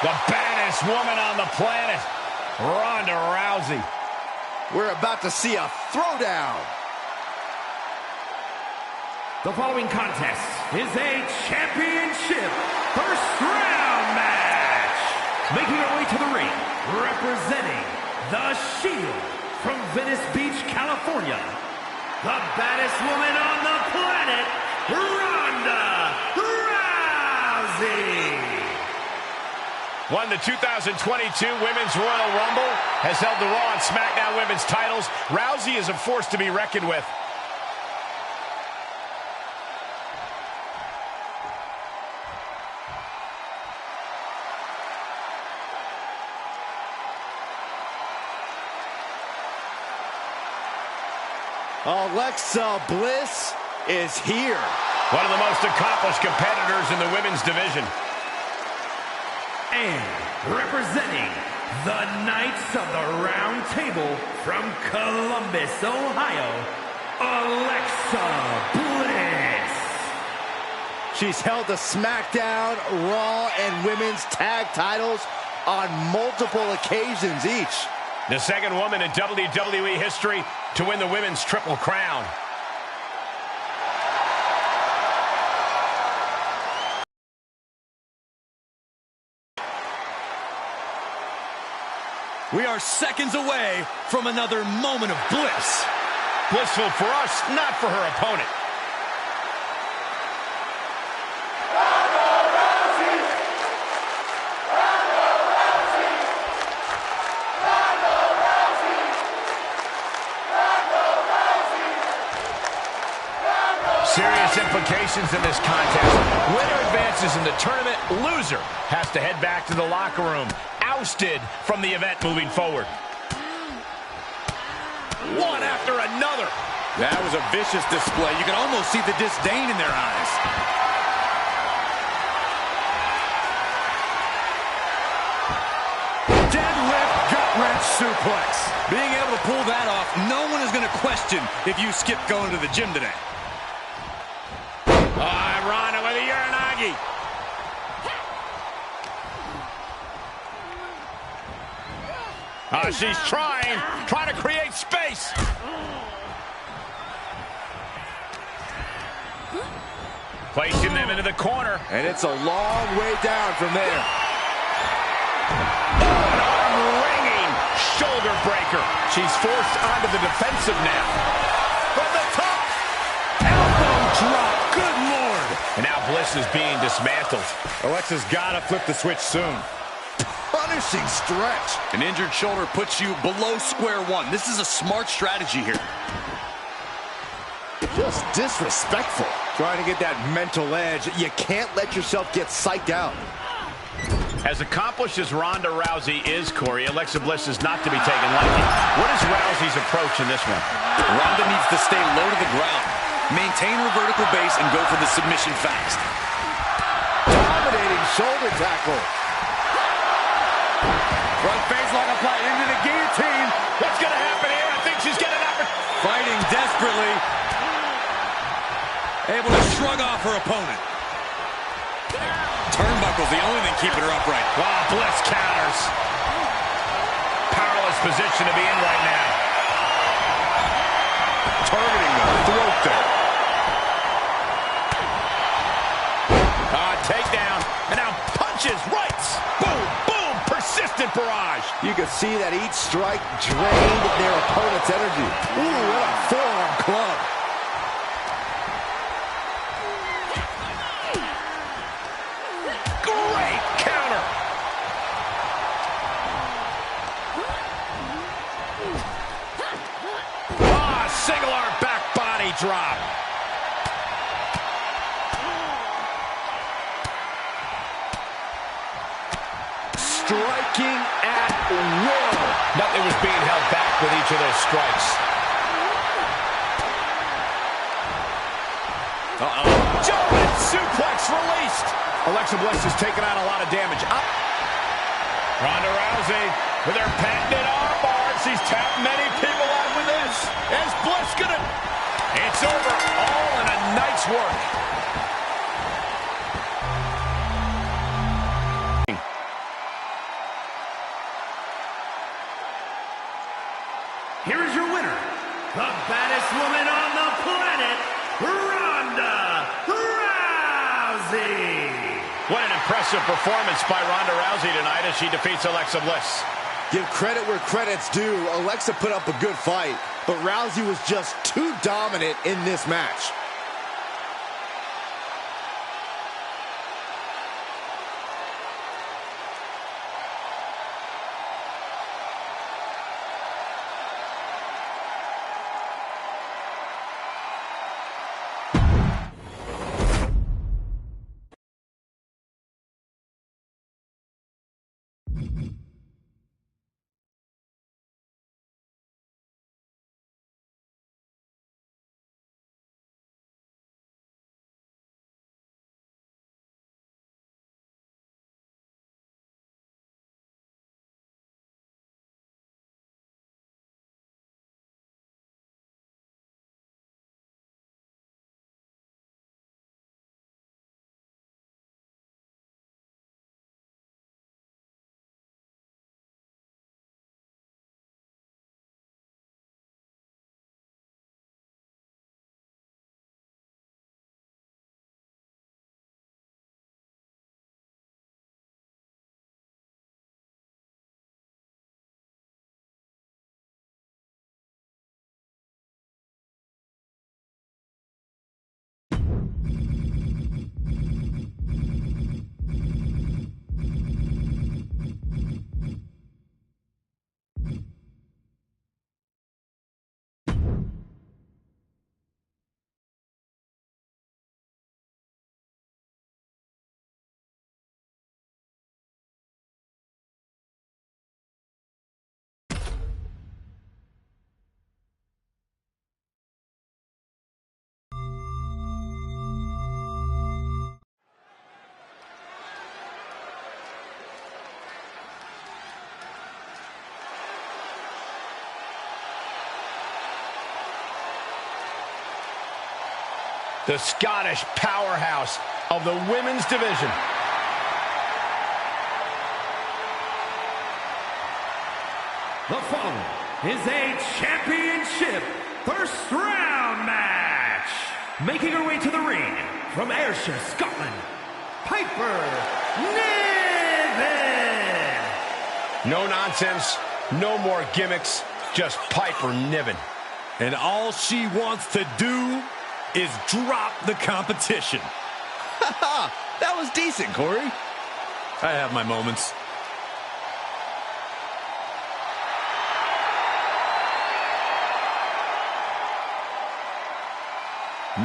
The baddest woman on the planet, Ronda Rousey. We're about to see a throwdown. The following contest is a championship first round match. Making her way to the ring, representing the Shield from Venice Beach, California, the baddest woman on the planet, Ronda Rousey. Won the 2022 Women's Royal Rumble, has held the Raw and SmackDown Women's titles. Rousey is a force to be reckoned with. Alexa Bliss is here. One of the most accomplished competitors in the women's division. And representing the Knights of the Round Table from Columbus, Ohio, Alexa Bliss. She's held the SmackDown, Raw, and Women's Tag titles on multiple occasions each. The second woman in WWE history to win the Women's Triple Crown. We are seconds away from another moment of bliss. Blissful for us, not for her opponent. Serious implications in this contest. Winner advances in the tournament. Loser has to head back to the locker room. Ousted from the event moving forward. One after another. That was a vicious display. You can almost see the disdain in their eyes. Deadlift gut-wrench suplex. Being able to pull that off, no one is going to question if you skip going to the gym today. Ronda with a Uranagi. She's trying to create space. Placing them into the corner. And it's a long way down from there. An arm-wringing shoulder breaker. She's forced onto the defensive now. From the top. Elbow drop. Good Lord. And now Bliss is being dismantled. Alexa's got to flip the switch soon. Punishing stretch. An injured shoulder puts you below square one. This is a smart strategy here. Just disrespectful. Trying to get that mental edge. You can't let yourself get psyched out. As accomplished as Ronda Rousey is, Corey, Alexa Bliss is not to be taken lightly. What is Rousey's approach in this one? Ronda needs to stay low to the ground, maintain her vertical base, and go for the submission fast. Dominating shoulder tackle. Front face lock applied into the guillotine. What's going to happen here? I think she's getting up. Fighting desperately. Able to shrug off her opponent. Turnbuckle's the only thing keeping her upright. Wow, Bliss counters. Powerless position to be in right now. Targeting the throat there. Takedown. And now punches, rights. Boom, boom. Persistent barrage. You can see that each strike drained their opponent's energy. Ooh, what a forearm club. Great counter. Single arm back body drop. Striking at will. Nothing was being held back with each of those strikes. German suplex released. Alexa Bliss has taken out a lot of damage. Ronda Rousey with her patented armbar. She's tapped many people out with this. Is Bliss gonna... It's over. All in a night's work. here is your winner, the baddest woman on the planet, Ronda Rousey. What an impressive performance by Ronda Rousey tonight as she defeats Alexa Bliss. Give credit where credit's due. Alexa put up a good fight, but Rousey was just too dominant in this match. The Scottish powerhouse of the women's division. The following is a championship first round match. Making her way to the ring from Ayrshire, Scotland, Piper Niven. No nonsense, no more gimmicks, just Piper Niven. And all she wants to do is drop the competition. That was decent, Corey. I have my moments.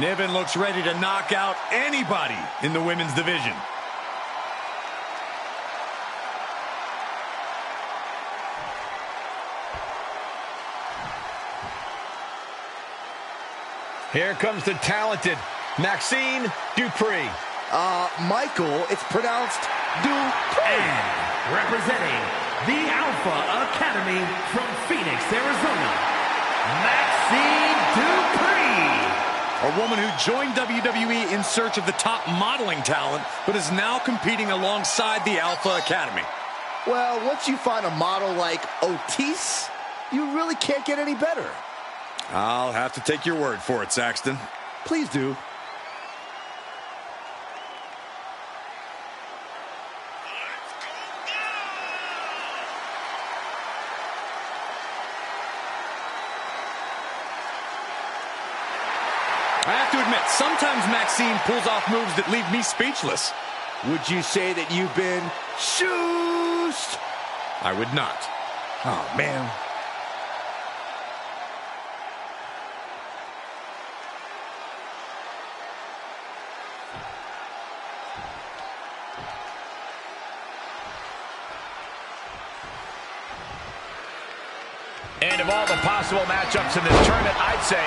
Niven looks ready to knock out anybody in the women's division. Here comes the talented Maxine Dupree. Michael, it's pronounced Dupree. And representing the Alpha Academy from Phoenix, Arizona, Maxine Dupree. A woman who joined WWE in search of the top modeling talent, but is now competing alongside the Alpha Academy. Well, once you find a model like Otis, you really can't get any better. I'll have to take your word for it, Saxton. Please do. I have to admit, sometimes Maxine pulls off moves that leave me speechless. Would you say that you've been shoosed? I would not. Oh, man. And of all the possible matchups in this tournament, I'd say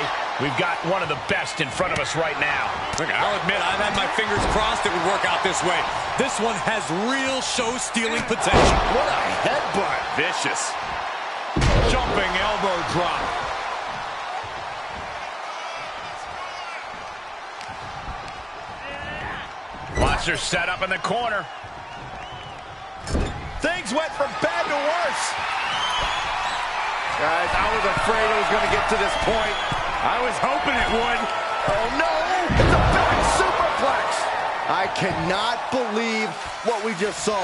we've got one of the best in front of us right now. Look, I'll admit, I've had my fingers crossed it would work out this way. This one has real show-stealing potential. What a headbutt. Vicious. Jumping elbow drop. Watch her set up in the corner. Things went from bad to worse. Guys, I was afraid it was going to get to this point. I was hoping it would. Oh, no! It's a back superplex! I cannot believe what we just saw.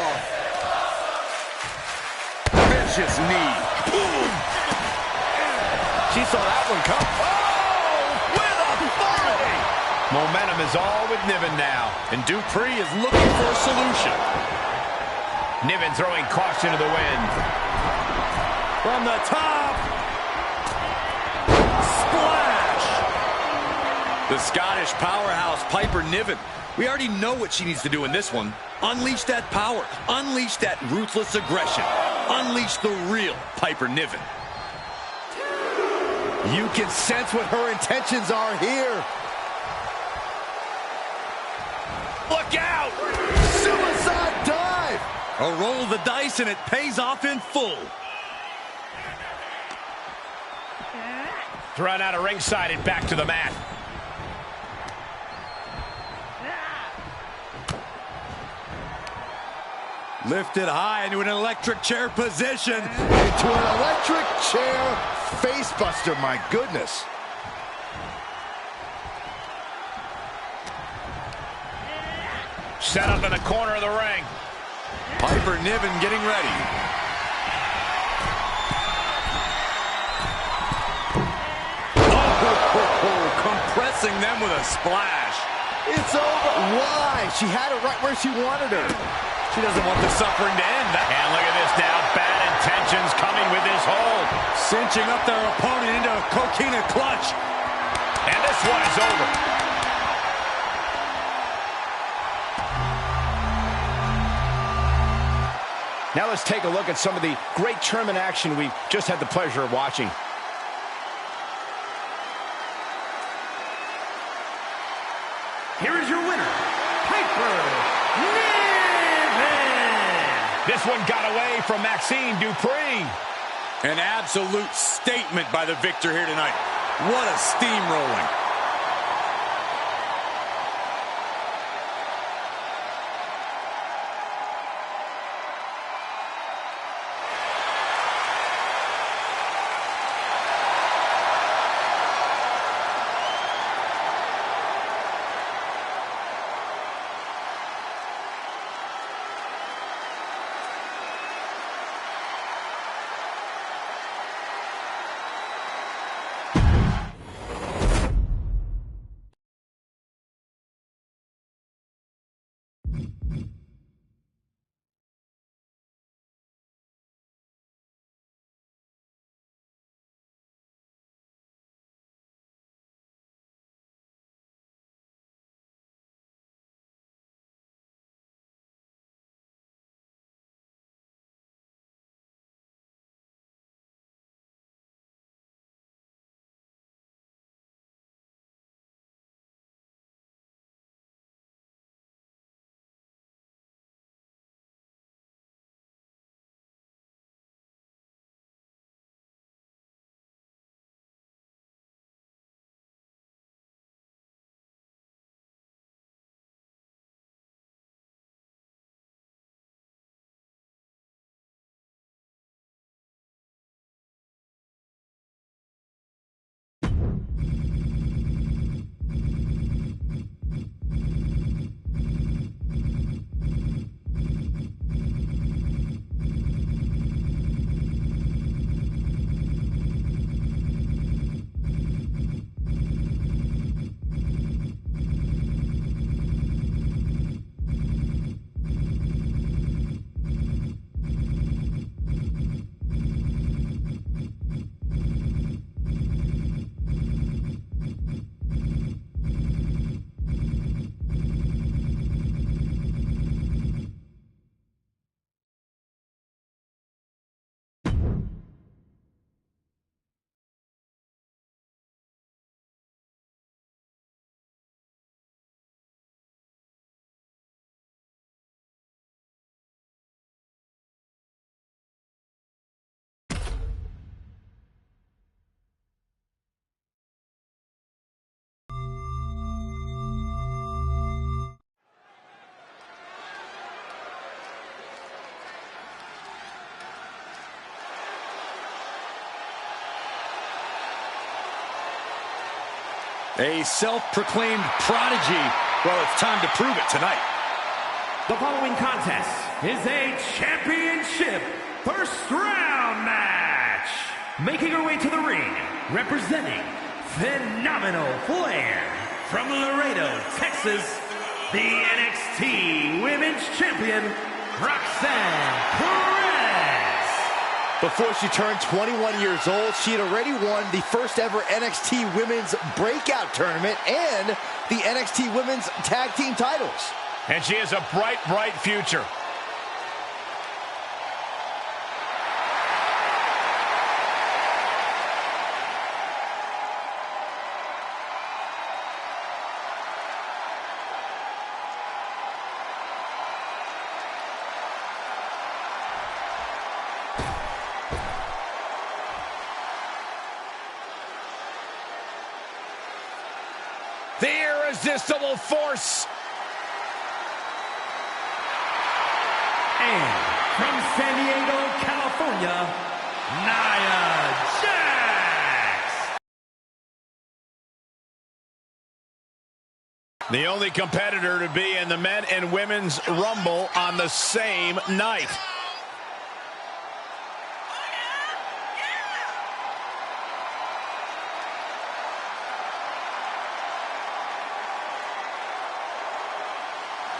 Vicious knee. Boom. She saw that one come. Oh, with authority! Momentum is all with Niven now. And Dupree is looking for a solution. Niven throwing caution to the wind. From the top. Splash! The Scottish powerhouse Piper Niven. We already know what she needs to do in this one. Unleash that power. Unleash that ruthless aggression. Unleash the real Piper Niven. You can sense what her intentions are here. Look out! Suicide dive! A roll of the dice and it pays off in full. Thrown out of ringside and back to the mat. Lifted high into an electric chair position. Into an electric chair facebuster, my goodness. Set up in the corner of the ring. Piper Niven getting ready. Compressing them with a splash. It's over. Why? She had it right where she wanted her. She doesn't want the suffering to end. And look at this now. Bad intentions coming with this hold. Cinching up their opponent into a coquina clutch. And this one is over. Now let's take a look at some of the great tournament action we've just had the pleasure of watching. Here is your winner, Piper Niven. This one got away from Maxine Dupree. An absolute statement by the victor here tonight. What a steamrolling. A self-proclaimed prodigy. Well, it's time to prove it tonight. The following contest is a championship first round match. Making her way to the ring, representing Phenomenal Flair from Laredo, Texas, the NXT Women's Champion, Roxanne Perez. Before she turned 21 years old, she had already won the first ever NXT Women's Breakout Tournament and the NXT Women's Tag Team titles. And she has a bright, bright future. The irresistible force. And from San Diego, California, Nia Jax. The only competitor to be in the Men and Women's Rumble on the same night.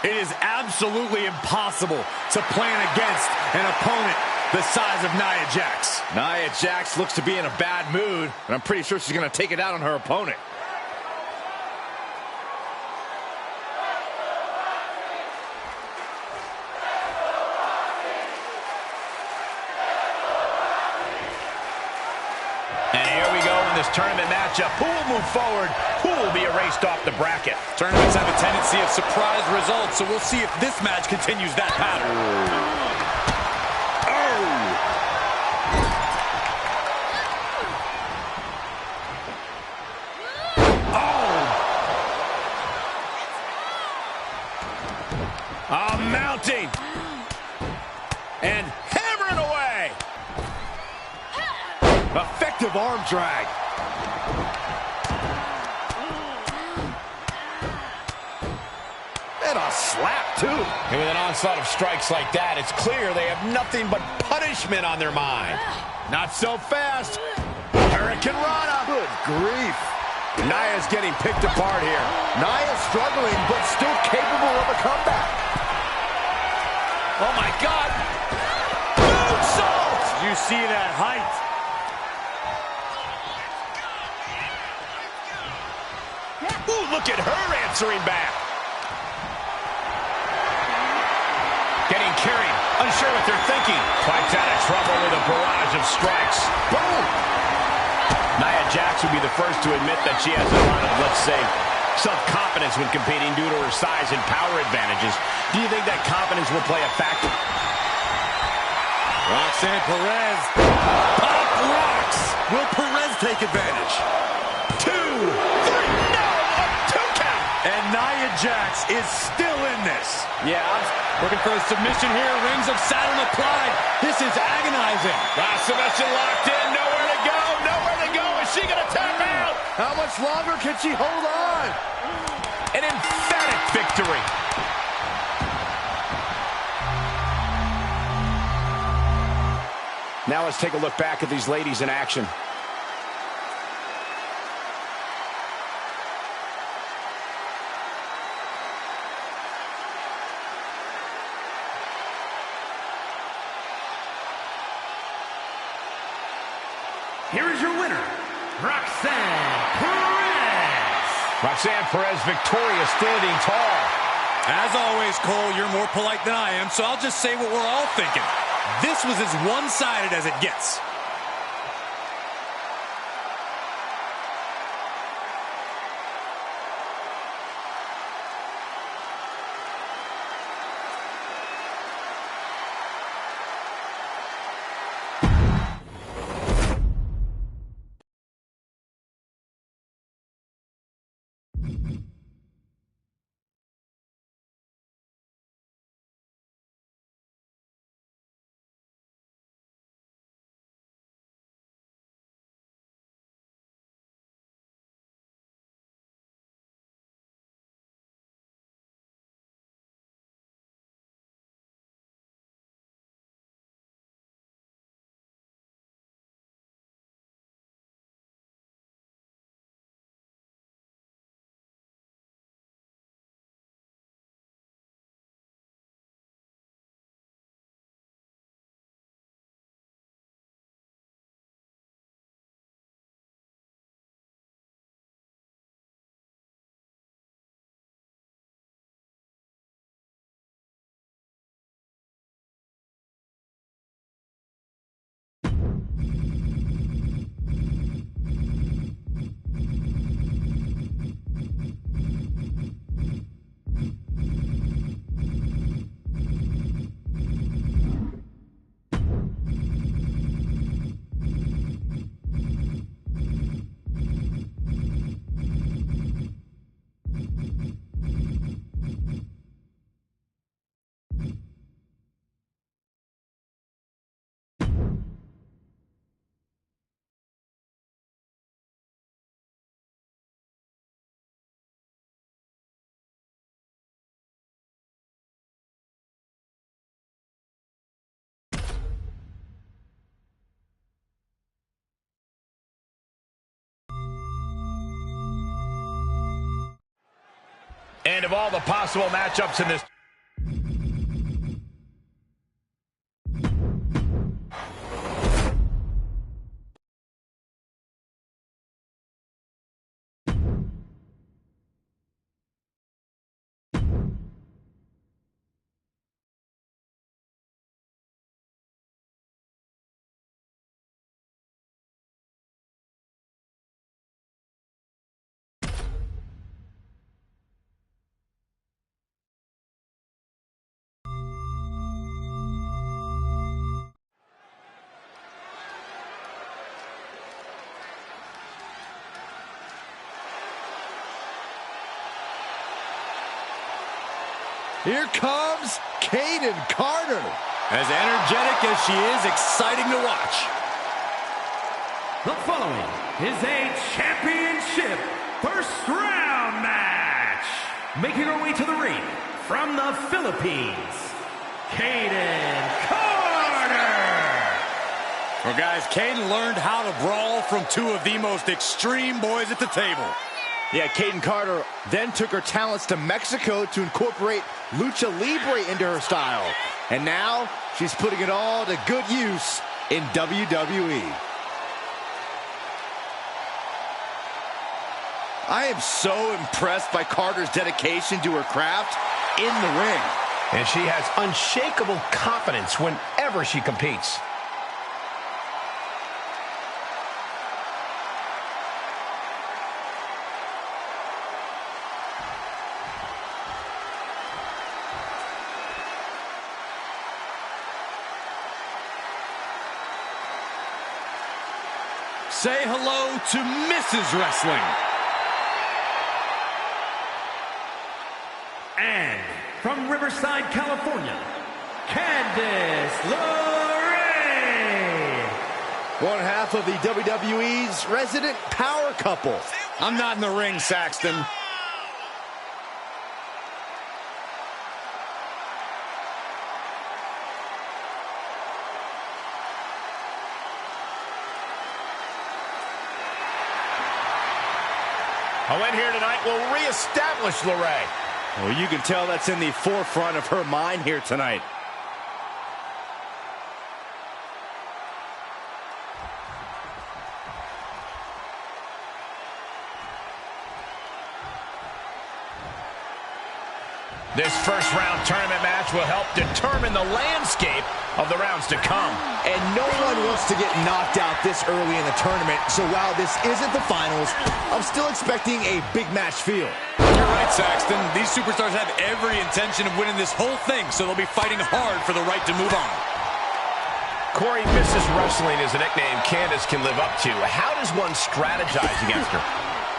It is absolutely impossible to plan against an opponent the size of Nia Jax. Nia Jax looks to be in a bad mood, and I'm pretty sure she's going to take it out on her opponent. And here we go in this tournament matchup. Who will move forward? Who will be erased off the bracket? Tournaments have a tendency of surprise results, so we'll see if this match continues that pattern. Mounting. And hammering away. Effective arm drag. And a slap, too. And with an onslaught of strikes like that, it's clear they have nothing but punishment on their mind. Not so fast. Hurricane Rana. Good grief. Nia's getting picked apart here. Nia's struggling, but still capable of a comeback. Oh, my God. Moonsault! You see that height. Ooh, look at her answering back. Getting carried, unsure what they're thinking. Fights out of trouble with a barrage of strikes. Boom! Nia Jax would be the first to admit that she has a lot of, let's say, self-confidence when competing due to her size and power advantages. Do you think that confidence will play a factor? Roxanne Perez. Pop rocks. Will Perez take advantage? 2, 3, no! A 2 count! And Nia Jax is still in this. Yeah, looking for a submission here. Rings of Saturn applied. This is agonizing. Submission locked in. Nowhere to go. Nowhere to go. Is she going to tap out? How much longer can she hold on? An emphatic victory. Now let's take a look back at these ladies in action. Here is your winner, Roxanne Perez. Roxanne Perez victorious, standing tall. As always, Cole, you're more polite than I am, so I'll just say what we're all thinking. This was as one-sided as it gets. of all the possible matchups in this. Here comes Kayden Carter. As energetic as she is, exciting to watch. The following is a championship first round match. Making her way to the ring from the Philippines, Kayden Carter. Well, guys, Kayden learned how to brawl from two of the most extreme boys at the table. Yeah, Kayden Carter then took her talents to Mexico to incorporate Lucha Libre into her style. And now, she's putting it all to good use in WWE. I am so impressed by Carter's dedication to her craft in the ring. And she has unshakable confidence whenever she competes. Say hello to Mrs. Wrestling. And from Riverside, California, Candice LeRae. One half of the WWE's resident power couple. I'm not in the ring, Saxton. A win here tonight will reestablish LeRae. Well, you can tell that's in the forefront of her mind here tonight. This first round tournament match will help determine the landscape of the rounds to come. And no one wants to get knocked out this early in the tournament, so while this isn't the finals, I'm still expecting a big match feel. You're right, Saxton. These superstars have every intention of winning this whole thing, so they'll be fighting hard for the right to move on. Corey, Mrs. Wrestling is a nickname Candice can live up to. How does one strategize against her?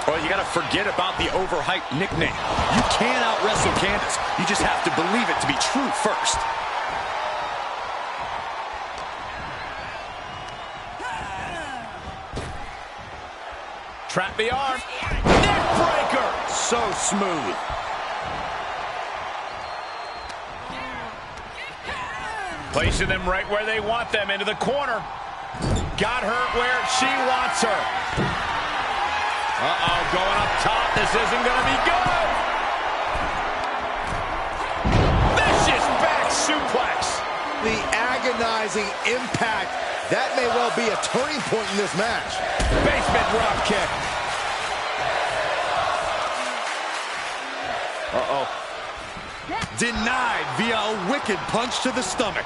Well, you got to forget about the overhyped nickname. You can't out-wrestle Candice. You just have to believe it to be true first. Trap the arm. Neck breaker. So smooth. Placing them right where they want them, into the corner. Got her where she wants her. Uh-oh, going up top. This isn't going to be good. Vicious back suplex. The agonizing impact. That may well be a turning point in this match. Basement drop kick. Uh-oh. Denied via a wicked punch to the stomach.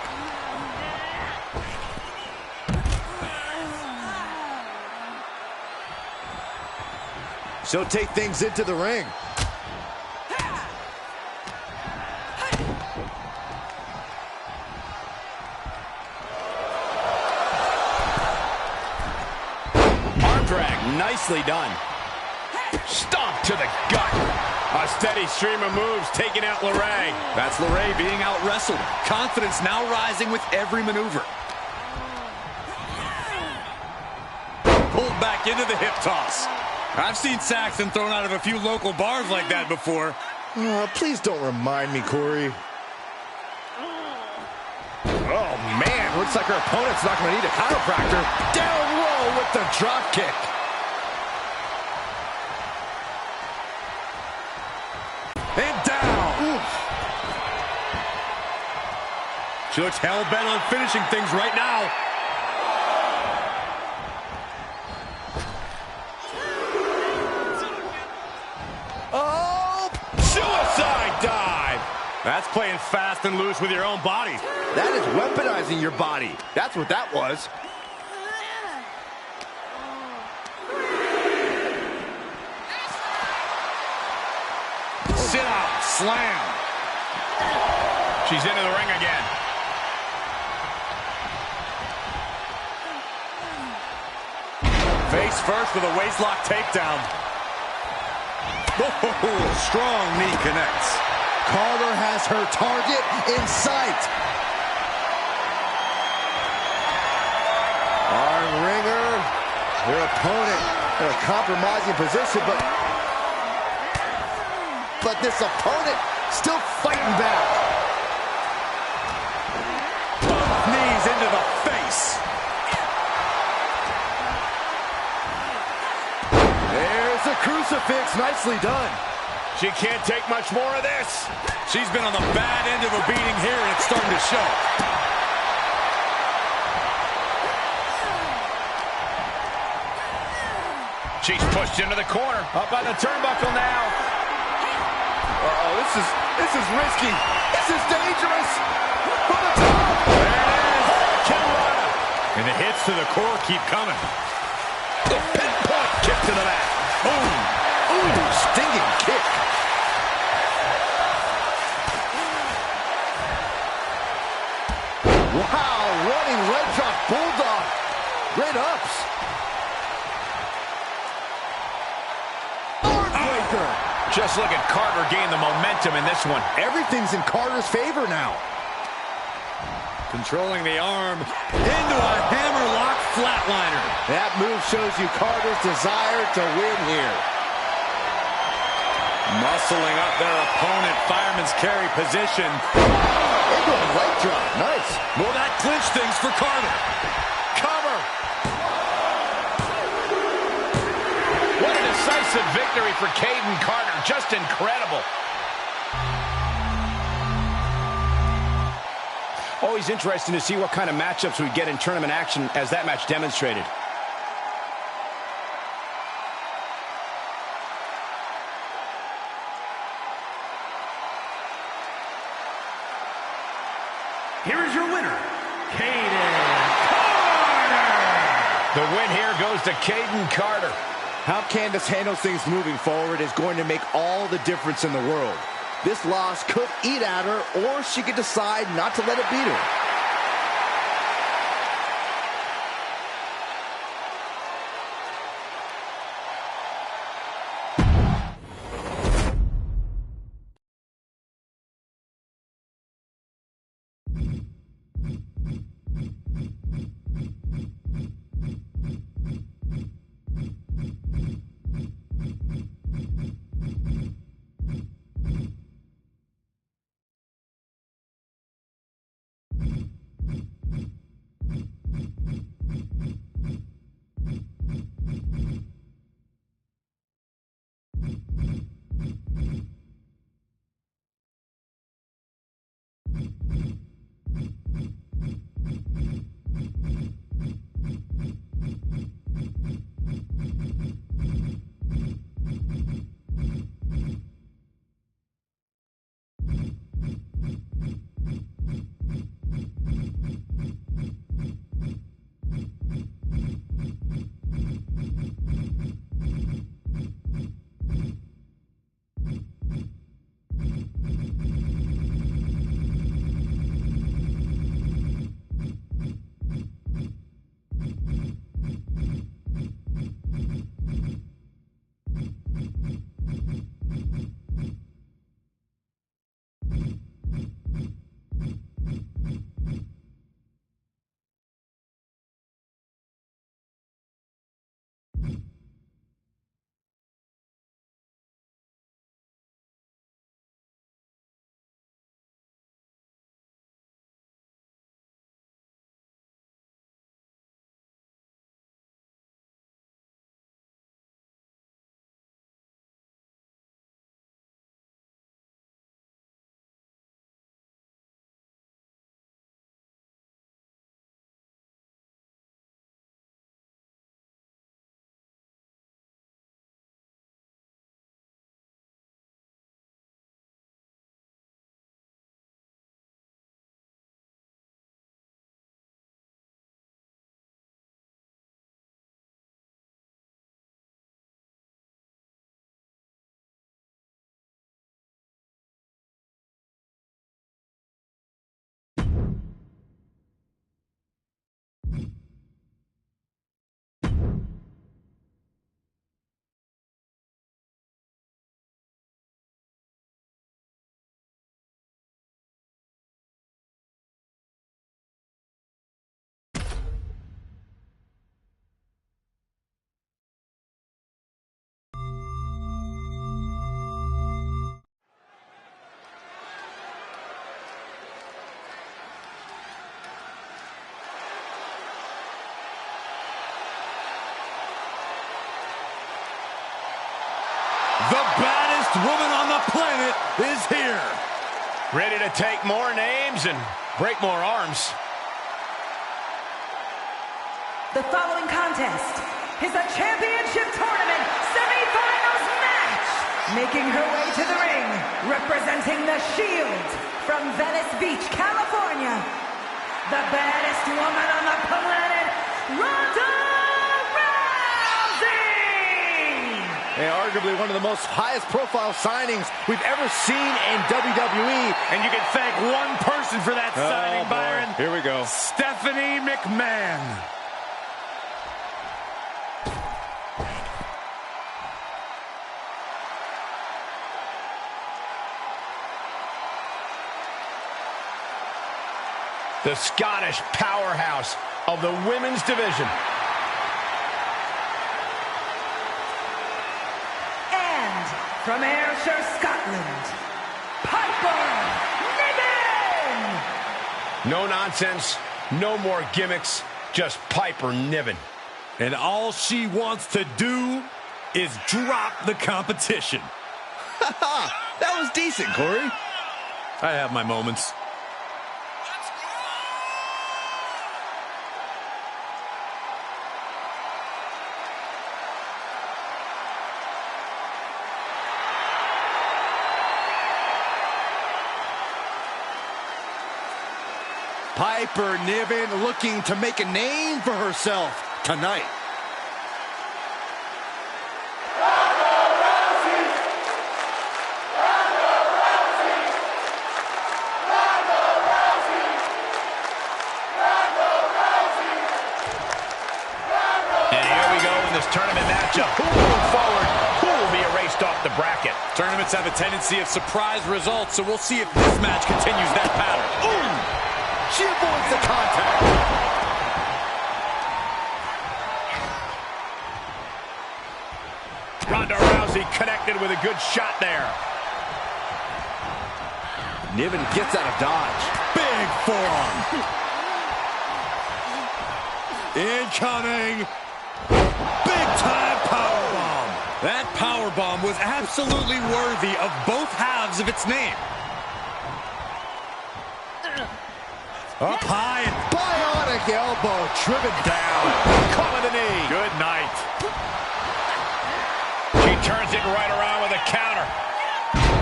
She'll take things into the ring. Arm drag, nicely done. Stomp to the gut. A steady stream of moves taking out LeRae. That's LeRae being out-wrestled. Confidence now rising with every maneuver. Pulled back into the hip toss. I've seen Saxton thrown out of a few local bars like that before. Please don't remind me, Corey. Oh, man. Looks like her opponent's not going to need a chiropractor. Down low with the drop kick. And down. She looks hell-bent on finishing things right now. Oh! Suicide dive! That's playing fast and loose with your own body. That is weaponizing your body. That's what that was. Sit out, slam. She's into the ring again. Face first with a waistlock takedown. Oh, strong knee connects. Carter has her target in sight. Arm wringer. Her opponent in a compromising position, but this opponent still fighting back. Both knees into the face. There's a crucifix. Nicely done. She can't take much more of this. She's been on the bad end of a beating here, and it's starting to show. She's pushed into the corner. Up on the turnbuckle now. Uh-oh, this is risky. This is dangerous. For the top. There it is. Kimura. And the hits to the core keep coming. The pinpoint kick to the mat. Boom. Ooh, stinging kick. Wow, running leg drop bulldog. Great ups. Just look at Carter gain the momentum in this one. Everything's in Carter's favor now. Controlling the arm into a hammerlock flatliner. That move shows you Carter's desire to win here. Muscling up their opponent, fireman's carry position. Into a leg drop, nice. Will that clinch things for Carter? Cover. What a decisive victory for Caden Carter. Just incredible. Always interesting to see what kind of matchups we get in tournament action, as that match demonstrated. Here is your winner, Caden Carter. The win here goes to Caden Carter. How Candace handles things moving forward is going to make all the difference in the world. This loss could eat at her, or she could decide not to let it beat her. The baddest woman on the planet is here. Ready to take more names and break more arms. The following contest is a championship tournament semifinals match. Making her way to the ring, representing the Shield from Venice Beach, California. The baddest woman on the planet, Ronda Rousey! And arguably one of the most highest profile signings we've ever seen in WWE. And you can thank one person for that signing, Byron. Here we go. Stephanie McMahon. The Scottish powerhouse of the women's division. And from Ayrshire, Scotland, Piper Niven! No nonsense, no more gimmicks, just Piper Niven. And all she wants to do is drop the competition. That was decent, Corey. I have my moments. Piper Niven looking to make a name for herself tonight. And here we go in this tournament matchup. Who will move forward? Who will be erased off the bracket? Tournaments have a tendency of surprise results, so we'll see if this match continues that pattern. Ooh! She avoids the contact. Ronda Rousey connected with a good shot there. Niven gets out of dodge. Big forearm. Incoming. Big time powerbomb. That powerbomb was absolutely worthy of both halves of its name. Up high and Bionic elbow driven down. Calling the knee. Good night. She turns it right around with a counter.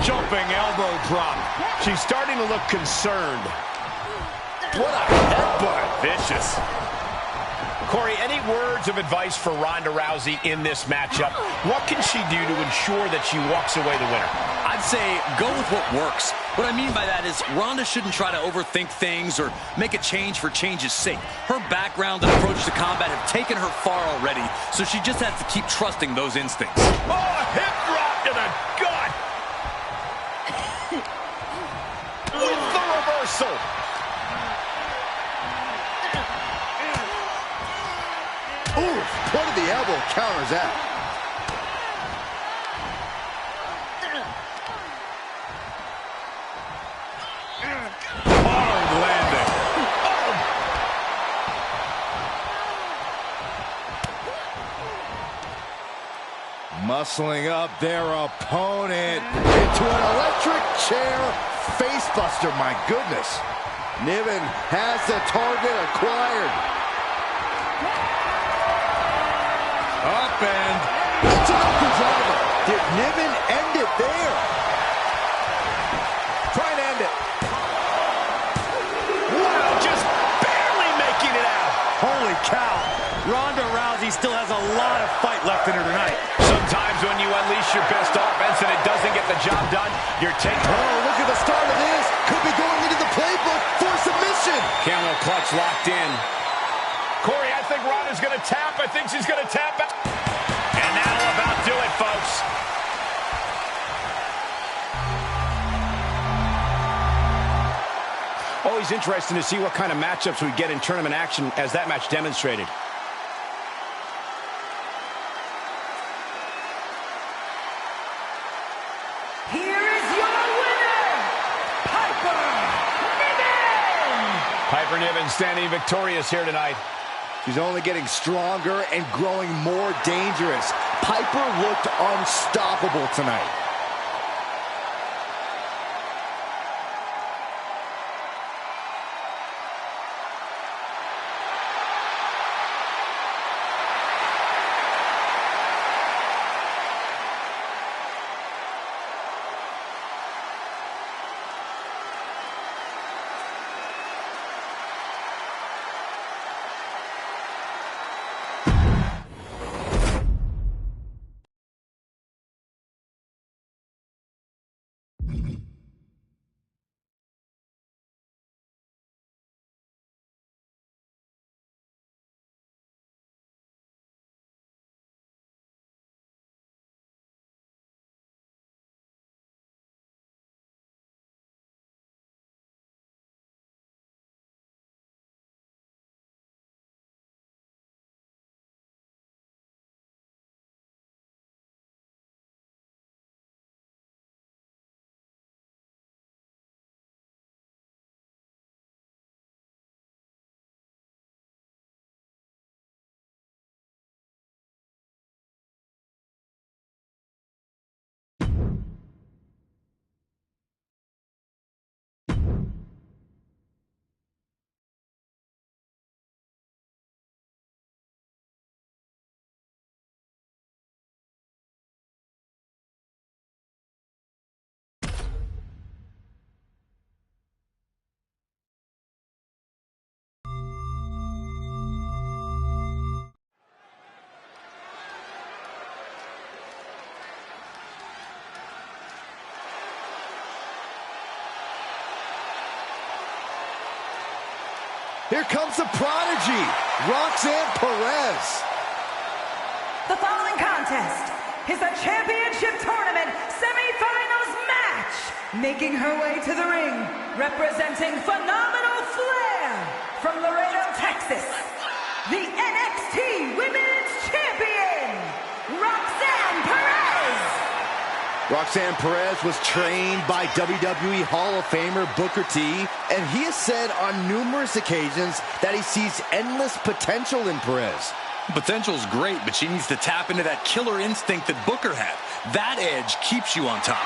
Jumping elbow drop. She's starting to look concerned. What a headbutt. Vicious. Corey, any words of advice for Ronda Rousey in this matchup? What can she do to ensure that she walks away the winner? I'd say go with what works. What I mean by that is Ronda shouldn't try to overthink things or make a change for change's sake. Her background and approach to combat have taken her far already, so she just has to keep trusting those instincts. Oh, hip drop to the gut. With the reversal. Ooh, point of the elbow counters that. Hard landing. Muscling up their opponent into an electric chair facebuster. My goodness. Niven has the target acquired. Up and It's an upper driver. Did Niven end it there? Try and end it. Wow, just barely making it out. holy cow. Ronda Rousey still has a lot of fight left in her tonight. Sometimes when you unleash your best offense and it doesn't get the job done, you're taking... Oh, look at the start of this. Could be going into the playbook for submission. Camel clutch locked in. Corey, I think Ronda's going to tap. I think she's going to tap out. And that'll about do it, folks. Always interesting to see what kind of matchups we get in tournament action, as that match demonstrated. Here is your winner, Piper Niven! Piper Niven standing victorious here tonight. She's only getting stronger and growing more dangerous. Piper looked unstoppable tonight. Here comes the prodigy, Roxanne Perez. The following contest is a championship tournament semifinals match. Making her way to the ring, representing phenomenal flair from Laredo, Texas, the NXT Women's Champion, Roxanne Perez. Roxanne Perez was trained by WWE Hall of Famer Booker T, and he has said on numerous occasions that he sees endless potential in Perez. Potential's great, but she needs to tap into that killer instinct that Booker had. That edge keeps you on top.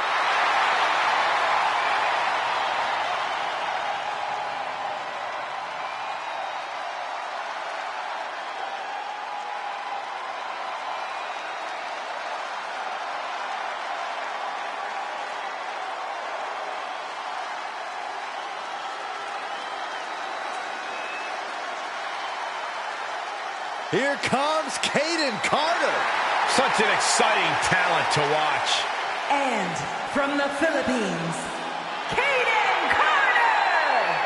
Here comes Kayden Carter. Such an exciting talent to watch. And from the Philippines, Kayden Carter.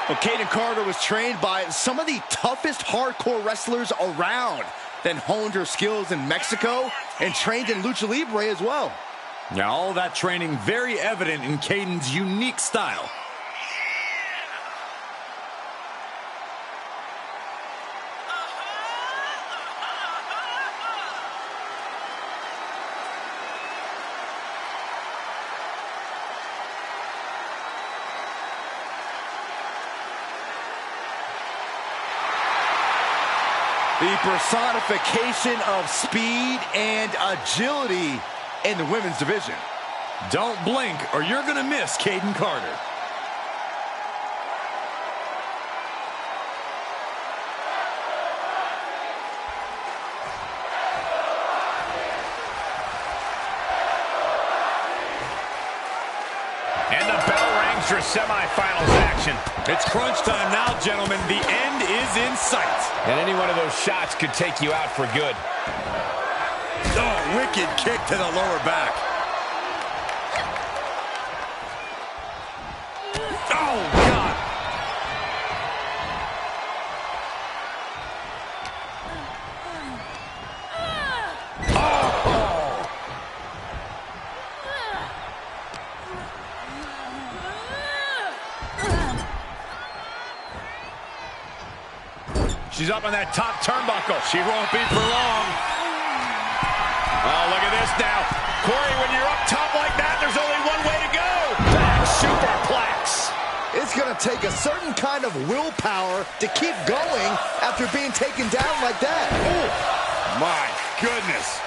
Well, Kayden Carter was trained by some of the toughest hardcore wrestlers around, then honed her skills in Mexico and trained in Lucha Libre as well. Now, all that training very evident in Kayden's unique style. The personification of speed and agility in the women's division. Don't blink or you're going to miss Kayden Carter. And the bell rings for semifinals action. It's crunch time now, gentlemen. The end is in sight. And any one of those shots could take you out for good. Oh, wicked kick to the lower back. Oh, God. She's up on that top turnbuckle. She won't be for long. Oh, look at this now. Corey, when you're up top like that, there's only one way to go. Back superplex. It's going to take a certain kind of willpower to keep going after being taken down like that. Oh, my goodness.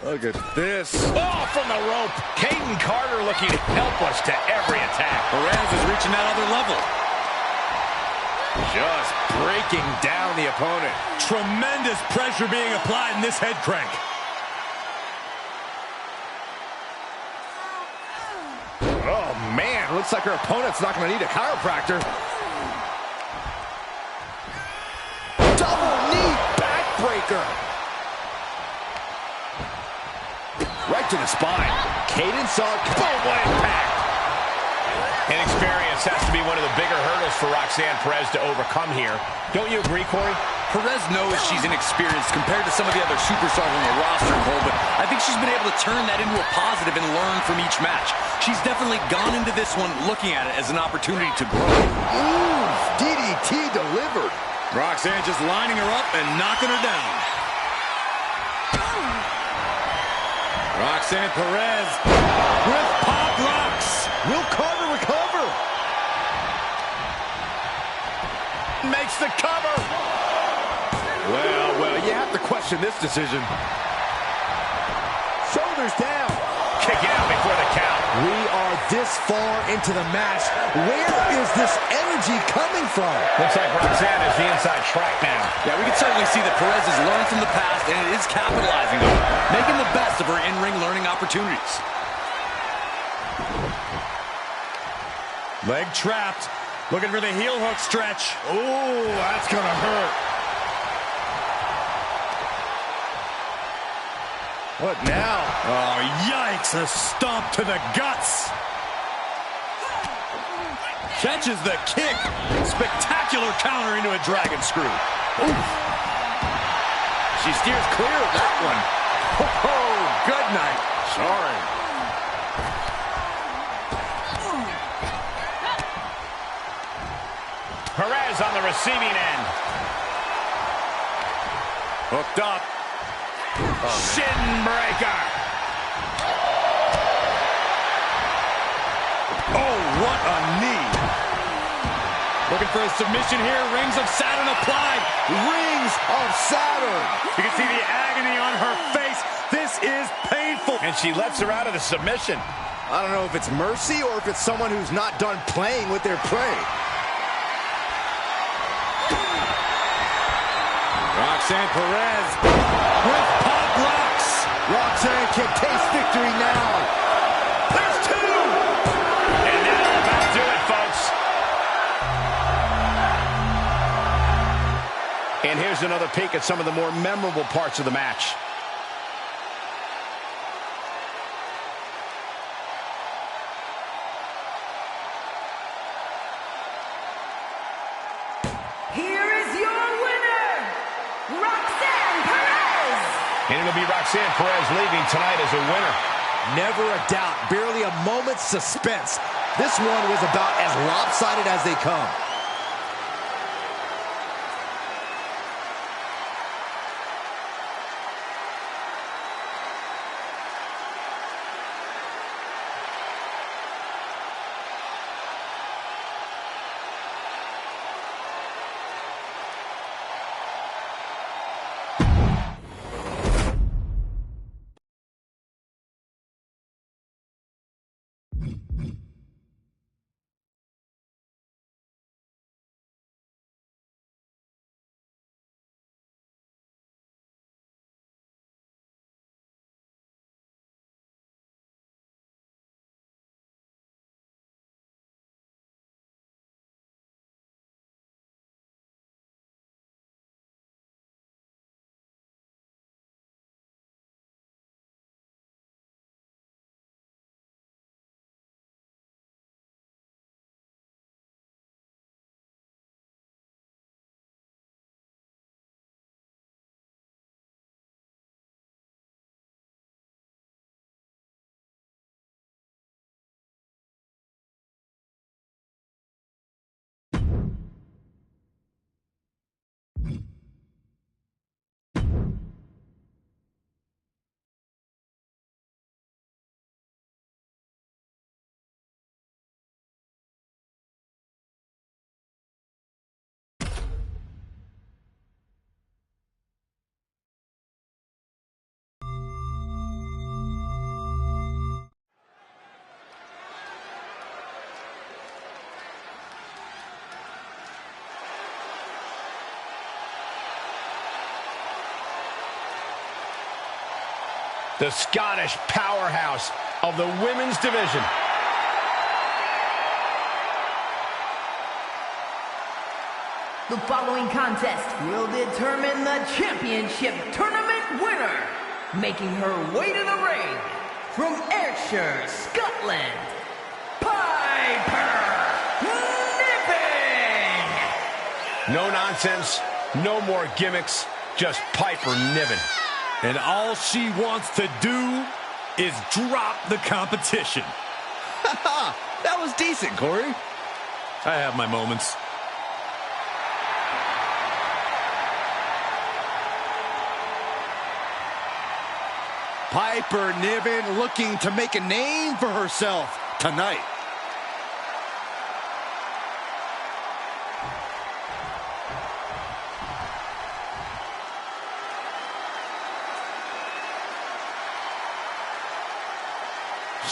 Look at this. Oh, from the rope. Kaden Carter looking helpless to every attack. Perez is reaching that other level. Just breaking down the opponent. Tremendous pressure being applied in this head crank. Oh, man. Looks like her opponent's not going to need a chiropractor. Double knee backbreaker. Right to the spine. Kaden saw it. Boom, what impact. Inexperience has to be one of the bigger hurdles for Roxanne Perez to overcome here. Don't you agree, Corey? Perez knows she's inexperienced compared to some of the other superstars on the roster, Cole, but I think she's been able to turn that into a positive and learn from each match. She's definitely gone into this one looking at it as an opportunity to grow. Ooh, DDT delivered. Roxanne just lining her up and knocking her down. Roxanne Perez with pop rocks. Will Carter recover? Makes the cover. Well, you have to question this decision. Shoulders down. Kick it out before the count. We are this far into the match. Where is this energy coming from? Looks like Roxanne is the inside track now. Yeah, we can certainly see that Perez has learned from the past, and it is capitalizing on it, making the best of her in-ring learning opportunities. Leg trapped. Looking for the heel hook stretch. Oh, that's going to hurt. What now? Oh, yikes. A stomp to the guts. Catches the kick. Spectacular counter into a dragon screw. Oof. She steers clear of that one. Oh, good night. Sorry. Perez on the receiving end. Hooked up. Shin breaker. Oh, what a knee. Looking for a submission here. Rings of Saturn applied. Rings of Saturn. You can see the agony on her face. This is painful. And she lets her out of the submission. I don't know if it's mercy or if it's someone who's not done playing with their prey. Roxanne Perez with pop rocks. Roxanne can taste victory now. There's two. And that'll about do it, folks. And here's another peek at some of the more memorable parts of the match. Here is your winner, Roxanne Perez. And it'll be Roxanne Perez leaving tonight as a winner. Never a doubt, barely a moment's suspense. This one was about as lopsided as they come. The Scottish powerhouse of the women's division. The following contest will determine the championship tournament winner. Making her way to the ring, from Ayrshire, Scotland, Piper Niven! No nonsense, no more gimmicks, just Piper Niven. And all she wants to do is drop the competition. That was decent, Corey. I have my moments. Piper Niven looking to make a name for herself tonight.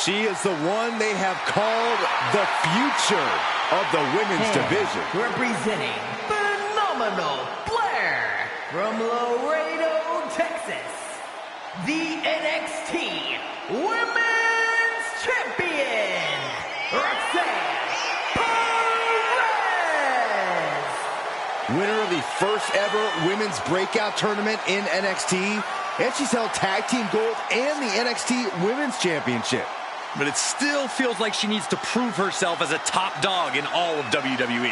She is the one they have called the future of the women's division. Representing Phenomenal Blair from Laredo, Texas, the NXT Women's Champion, Roxanne Perez. Winner of the first ever women's breakout tournament in NXT, and she's held tag team gold and the NXT Women's Championship. But it still feels like she needs to prove herself as a top dog in all of WWE.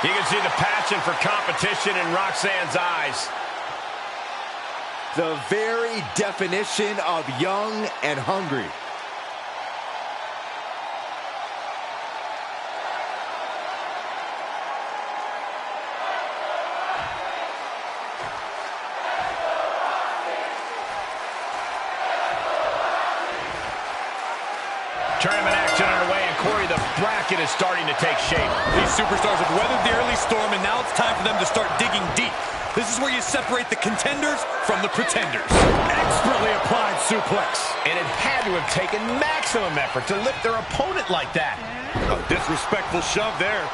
You can see the passion for competition in Roxanne's eyes. The very definition of young and hungry. Tournament action underway, and Corey, the bracket is starting to take shape. These superstars have weathered the early storm, and now it's time for them to start digging deep. This is where you separate the contenders from the pretenders. Expertly applied suplex. And it had to have taken maximum effort to lift their opponent like that. A disrespectful shove there.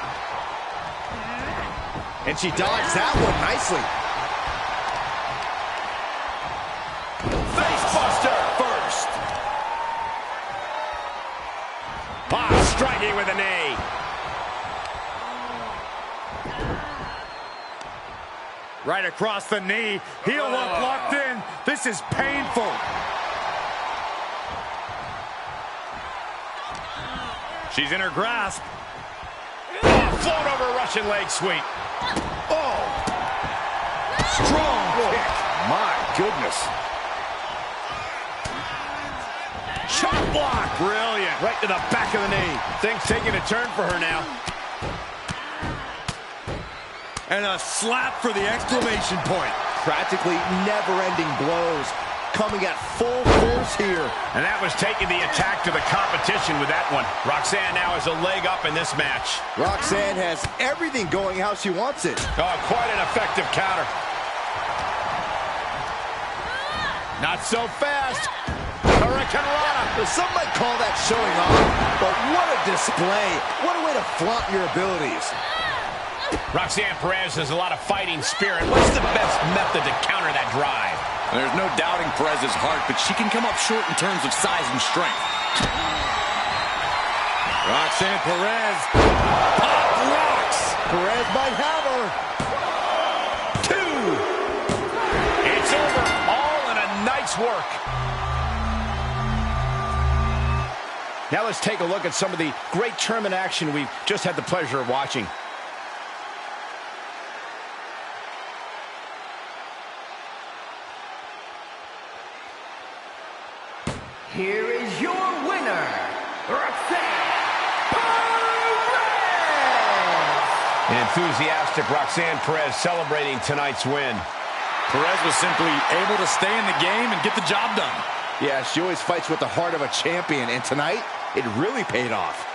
And she dodged that one nicely. Face buster first. Striking with a knee. Right across the knee. Heel lock locked in. This is painful. She's in her grasp. Oh, float over Russian leg sweep. Oh. Strong kick. My goodness. Chop block. Brilliant. Right to the back of the knee. Things taking a turn for her now. And a slap for the exclamation point. Practically never-ending blows coming at full force here. And that was taking the attack to the competition with that one. Roxanne now has a leg up in this match. Roxanne has everything going how she wants it. Oh, quite an effective counter. Not so fast. Hurricane Rana. Some might call that showing off, but what a display. What a way to flaunt your abilities. Roxanne Perez has a lot of fighting spirit. What's the best method to counter that drive? There's no doubting Perez's heart, but she can come up short in terms of size and strength. Roxanne Perez. Pop rocks. Perez might have her. 2. It's over. All in a night's work. Now let's take a look at some of the great tournament action we've just had the pleasure of watching. Here is your winner, Roxanne Perez! An enthusiastic Roxanne Perez celebrating tonight's win. Perez was simply able to stay in the game and get the job done. Yeah, she always fights with the heart of a champion, and tonight, it really paid off.